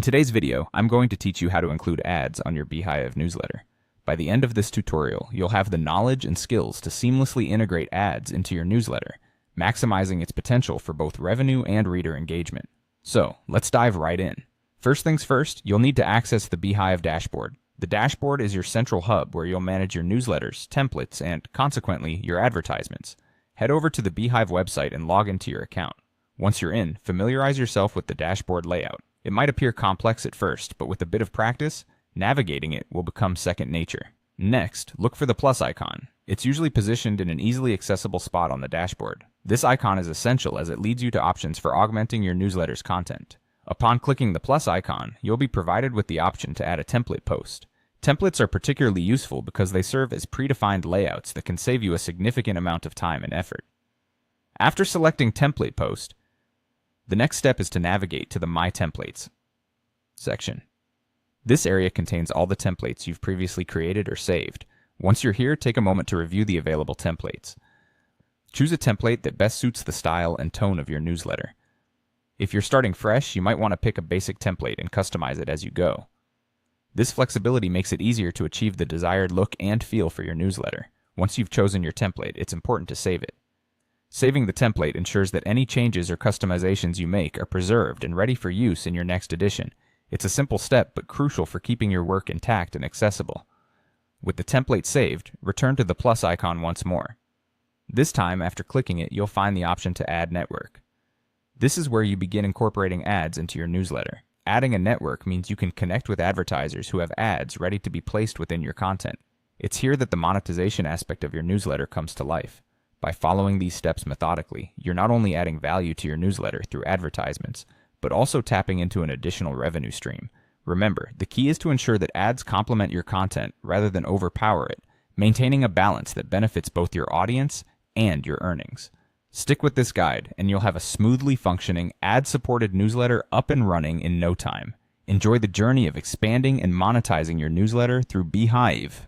In today's video, I'm going to teach you how to include ads on your Beehiiv newsletter. By the end of this tutorial, you'll have the knowledge and skills to seamlessly integrate ads into your newsletter, maximizing its potential for both revenue and reader engagement. So, let's dive right in. First things first, you'll need to access the Beehiiv dashboard. The dashboard is your central hub where you'll manage your newsletters, templates, and, consequently, your advertisements. Head over to the Beehiiv website and log into your account. Once you're in, familiarize yourself with the dashboard layout. It might appear complex at first, but with a bit of practice, navigating it will become second nature. Next, look for the plus icon. It's usually positioned in an easily accessible spot on the dashboard. This icon is essential as it leads you to options for augmenting your newsletter's content. Upon clicking the plus icon, you'll be provided with the option to add a template post. Templates are particularly useful because they serve as predefined layouts that can save you a significant amount of time and effort. After selecting Template Post, the next step is to navigate to the My Templates section. This area contains all the templates you've previously created or saved. Once you're here, take a moment to review the available templates. Choose a template that best suits the style and tone of your newsletter. If you're starting fresh, you might want to pick a basic template and customize it as you go. This flexibility makes it easier to achieve the desired look and feel for your newsletter. Once you've chosen your template, it's important to save it. Saving the template ensures that any changes or customizations you make are preserved and ready for use in your next edition. It's a simple step, but crucial for keeping your work intact and accessible. With the template saved, return to the plus icon once more. This time, after clicking it, you'll find the option to Add Network. This is where you begin incorporating ads into your newsletter. Adding a network means you can connect with advertisers who have ads ready to be placed within your content. It's here that the monetization aspect of your newsletter comes to life. By following these steps methodically, you're not only adding value to your newsletter through advertisements, but also tapping into an additional revenue stream. Remember, the key is to ensure that ads complement your content rather than overpower it, maintaining a balance that benefits both your audience and your earnings. Stick with this guide, and you'll have a smoothly functioning, ad-supported newsletter up and running in no time. Enjoy the journey of expanding and monetizing your newsletter through Beehiiv.